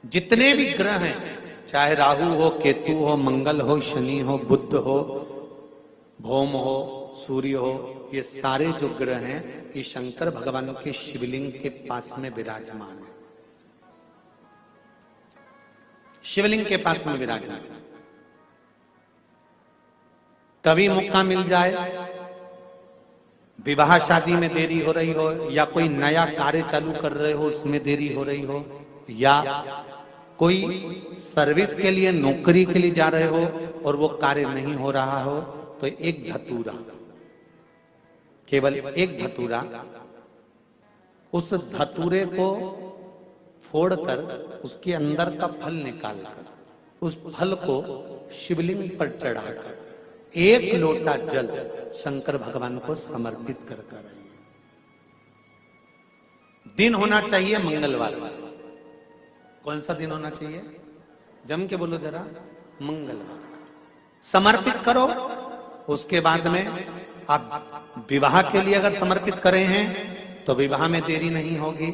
जितने भी ग्रह हैं, चाहे राहु हो, केतु हो, मंगल हो, शनि हो, बुध हो, भौम हो, सूर्य हो, ये सारे जो ग्रह हैं ये शंकर भगवान के शिवलिंग के पास में विराजमान है। शिवलिंग के पास में विराजमान। कभी मौका मिल जाए, विवाह शादी में देरी हो रही हो, या कोई नया कार्य चालू कर रहे हो उसमें देरी हो रही हो, या कोई सर्विस के लिए, नौकरी के लिए जा रहे हो और वो कार्य नहीं हो रहा हो, तो एक धतूरा, केवल एक धतूरा, उस धतूरे को फोड़कर उसके अंदर का फल निकालकर उस फल को शिवलिंग पर चढ़ाकर एक लोटा जल शंकर भगवान को समर्पित कर आइए। दिन होना चाहिए मंगलवार। कौन सा दिन होना चाहिए? जम के बोलो जरा, मंगलवार। समर्पित करो। उसके बाद में आप विवाह के लिए अगर समर्पित करे हैं तो विवाह में देरी नहीं होगी।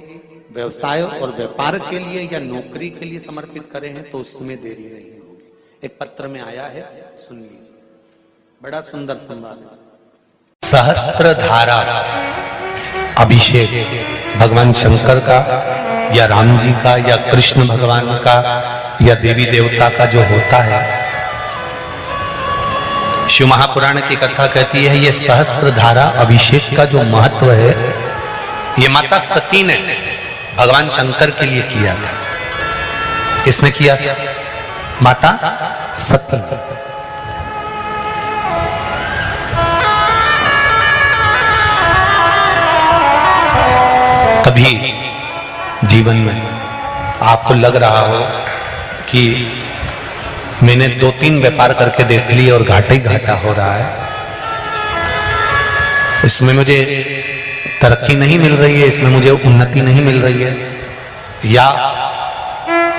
व्यवसाय और व्यापार के लिए या नौकरी के लिए समर्पित करे हैं तो उसमें देरी नहीं होगी। एक पत्र में आया है, सुन लीजिए, बड़ा सुंदर संवाद है। सहस्त्र धारा अभिषेक भगवान शंकर का या राम जी का या कृष्ण भगवान का या देवी देवता का जो होता है, शिव महापुराण की कथा कहती है ये सहस्त्र धारा अभिषेक का जो महत्व है ये माता सती ने भगवान शंकर के लिए किया था। किसने किया था? माता सती। कभी जीवन में आपको लग रहा हो कि मैंने 2-3 व्यापार करके देख लिए और घाटा ही घाटा हो रहा है, इसमें मुझे तरक्की नहीं मिल रही है, इसमें मुझे उन्नति नहीं मिल रही है, या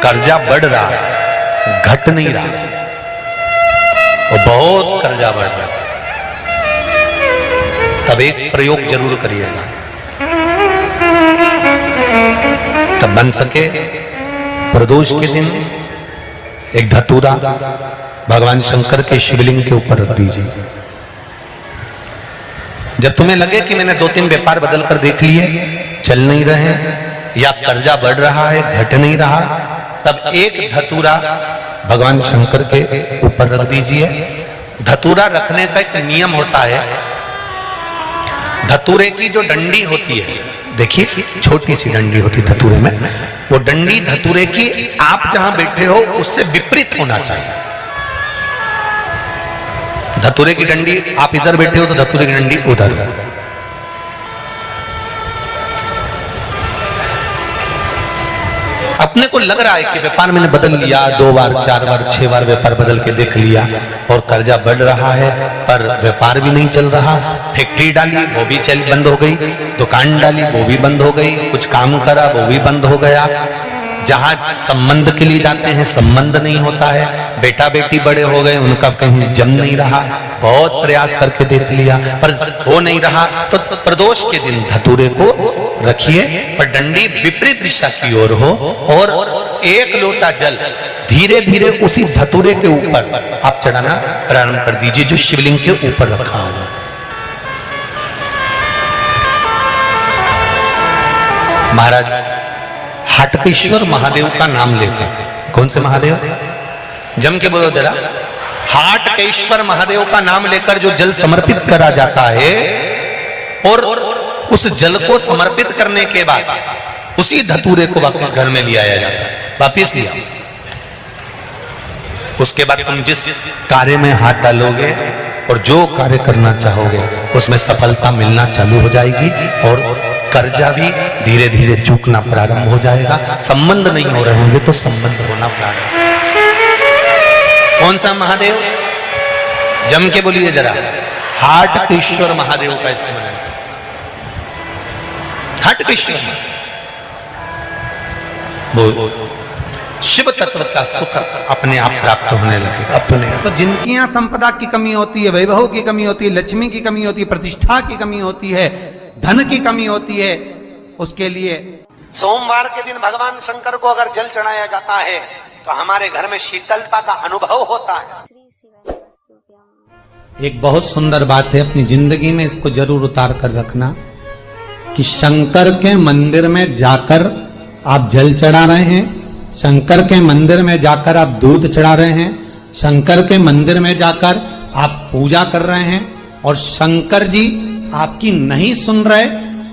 कर्जा बढ़ रहा है, घट नहीं रहा और बहुत कर्जा बढ़ रहा है, तब एक प्रयोग जरूर करिएगा। तब बन सके प्रदोष के दिन एक धतूरा भगवान शंकर के शिवलिंग के ऊपर रख दीजिए। जब तुम्हें लगे कि मैंने 2-3 व्यापार बदल कर देख लिए, चल नहीं रहे या कर्जा बढ़ रहा है, घट नहीं रहा, तब एक धतूरा भगवान शंकर के ऊपर रख दीजिए। धतूरा रखने का एक नियम होता है। धतूरे की जो डंडी होती है, देखिए छोटी सी डंडी होती है धतूरे में, वो डंडी धतूरे की आप जहां बैठे हो उससे विपरीत होना चाहिए। धतूरे की डंडी आप इधर बैठे हो तो धतूरे की डंडी उधर हो। अपने को लग रहा है कि व्यापार मैंने बदल लिया, 2 बार 4 बार 6 बार व्यापार बदल के देख लिया और कर्जा बढ़ रहा है, पर व्यापार भी नहीं चल रहा। फैक्ट्री डाली वो भी बंद हो गई, दुकान डाली वो भी बंद हो गई, कुछ काम करा वो भी बंद हो गया। जहां संबंध के लिए जाते हैं संबंध नहीं होता है, बेटा बेटी बड़े हो गए उनका कहीं जम नहीं रहा, बहुत प्रयास करके देख लिया पर हो नहीं रहा। तो प्रदोष के दिन धतूरे को रखिए पर डंडी विपरीत दिशा की ओर हो और एक लोटा जल धीरे धीरे उसी धतूरे के ऊपर आप चढ़ाना प्रारंभ कर दीजिए जो शिवलिंग के ऊपर रखा हुआ। महाराज हाटकेश्वर महादेव का नाम लेकर, कौन से महादेव? जम के बोलो जरा, हाटकेश्वर महादेव का नाम लेकर जो जल समर्पित करा जाता है और उस जल को समर्पित करने के बाद उसी धतूरे को वापस घर में ले आया जाता है, वापस लिया। उसके बाद तुम जिस कार्य में हाथ डालोगे और जो कार्य करना चाहोगे उसमें सफलता मिलना चालू हो जाएगी और कर्जा भी धीरे धीरे चूकना प्रारंभ हो जाएगा। संबंध नहीं हो रहे होंगे तो संबंध होना प्रारंभ। कौन सा महादेव? जम के बोलिए जरा, हाटकेश्वर महादेव का स्मरण। हाटकेश्वर वो शिव तत्व का सुख अपने आप प्राप्त होने लगे अपने आप। तो जिनकी यहाँ संपदा की कमी होती है, वैभव की कमी होती है, लक्ष्मी की कमी होती है, प्रतिष्ठा की कमी होती है, धन की कमी होती है, उसके लिए सोमवार के दिन भगवान शंकर को अगर जल चढ़ाया जाता है तो हमारे घर में शीतलता का अनुभव होता है। एक बहुत सुंदर बात है, अपनी जिंदगी में इसको जरूर उतार कर रखना कि शंकर के मंदिर में जाकर आप जल चढ़ा रहे हैं, शंकर के मंदिर में जाकर आप दूध चढ़ा रहे हैं, शंकर के मंदिर में जाकर आप पूजा कर रहे हैं और शंकर जी आपकी नहीं सुन रहे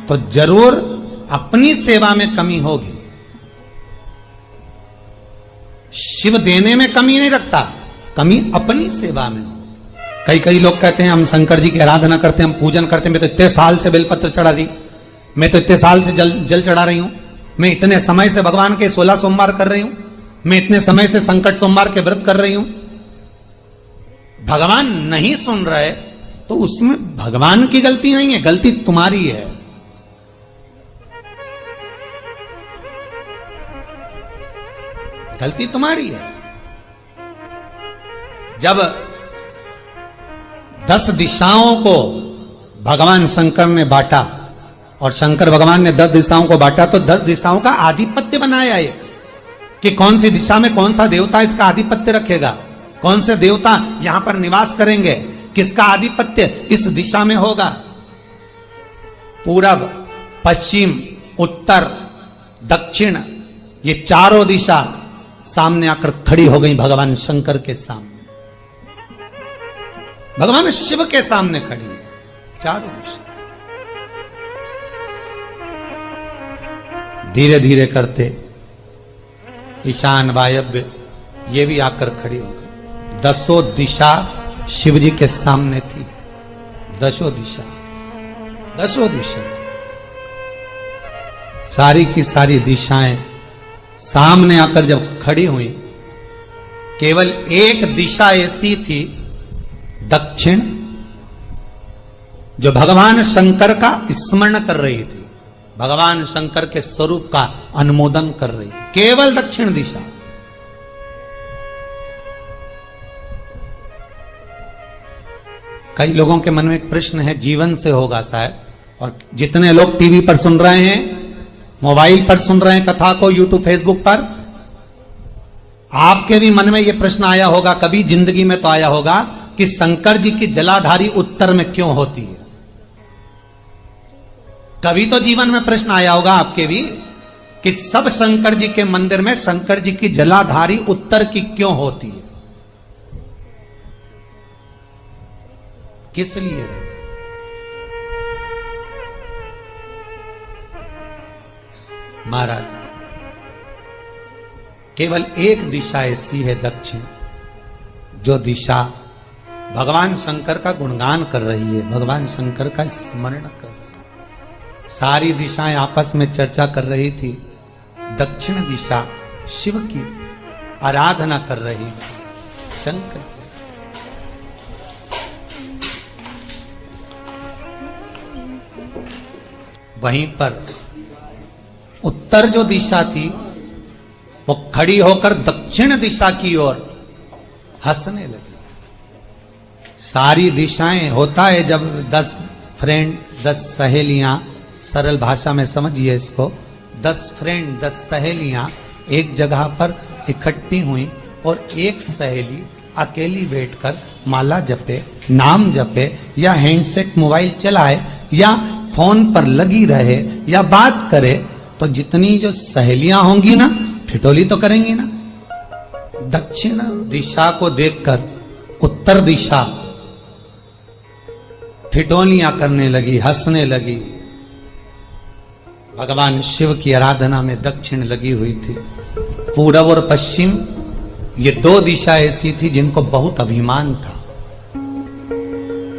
तो जरूर अपनी सेवा में कमी होगी। शिव देने में कमी नहीं रखता, कमी अपनी सेवा में हो। कई लोग कहते हैं हम शंकर जी की आराधना करते हैं, हम पूजन करते हैं, मैं तो इतने साल से बेलपत्र चढ़ा दी, मैं तो इतने साल से जल चढ़ा रही हूं, मैं इतने समय से भगवान के 16 सोमवार कर रही हूं, मैं इतने समय से संकट सोमवार के व्रत कर रही हूं। भगवान नहीं सुन रहे तो उसमें भगवान की गलती नहीं है, गलती तुम्हारी है। गलती तुम्हारी है। जब 10 दिशाओं को भगवान शंकर ने बांटा और शंकर भगवान ने 10 दिशाओं को बांटा तो 10 दिशाओं का आधिपत्य बनाया है कि कौन सी दिशा में कौन सा देवता इसका आधिपत्य रखेगा, कौन से देवता यहां पर निवास करेंगे, किसका आधिपत्य इस दिशा में होगा। पूरब, पश्चिम, उत्तर, दक्षिण, ये चारों दिशा सामने आकर खड़ी हो गई भगवान शंकर के सामने, भगवान शिव के सामने खड़ी है चारों दिशा। धीरे धीरे करते ईशान, वायव्य ये भी आकर खड़ी हो गई। 10 दिशा शिव जी के सामने थी, 10 दिशा, 10 दिशा, सारी की सारी दिशाएं सामने आकर जब खड़ी हुई, केवल एक दिशा ऐसी थी दक्षिण, जो भगवान शंकर का स्मरण कर रही थी, भगवान शंकर के स्वरूप का अनुमोदन कर रही थी, केवल दक्षिण दिशा। कई लोगों के मन में एक प्रश्न है, जीवन से होगा शायद, और जितने लोग टीवी पर सुन रहे हैं, मोबाइल पर सुन रहे हैं कथा को, यूट्यूब, फेसबुक पर, आपके भी मन में यह प्रश्न आया होगा, कभी जिंदगी में तो आया होगा कि शंकर जी की जलाधारी उत्तर में क्यों होती है। कभी तो जीवन में प्रश्न आया होगा आपके भी कि सब शंकर जी के मंदिर में शंकर जी की जलाधारी उत्तर की क्यों होती है, किस लिए रहती? महाराज, केवल एक दिशा ऐसी है दक्षिण, जो दिशा भगवान शंकर का गुणगान कर रही है, भगवान शंकर का स्मरण कर रही है। सारी दिशाएं आपस में चर्चा कर रही थी, दक्षिण दिशा शिव की आराधना कर रही थी, शंकर की। वहीं पर उत्तर जो दिशा थी वो खड़ी होकर दक्षिण दिशा की ओर हंसने लगी। सारी दिशाएं, होता है जब 10 फ्रेंड, 10 सहेलियां, सरल भाषा में समझिए इसको, 10 फ्रेंड, 10 सहेलियां एक जगह पर इकट्ठी हुई और एक सहेली अकेली बैठकर माला जपे, नाम जपे, या हैंडसेट मोबाइल चलाए, या फोन पर लगी रहे, या बात करे, तो जितनी जो सहेलियां होंगी ना, ठिठोली तो करेंगी ना। दक्षिण दिशा को देखकर उत्तर दिशा ठिठोलियां करने लगी, हंसने लगी। भगवान शिव की आराधना में दक्षिण लगी हुई थी। पूरब और पश्चिम, ये 2 दिशा ऐसी थी जिनको बहुत अभिमान था।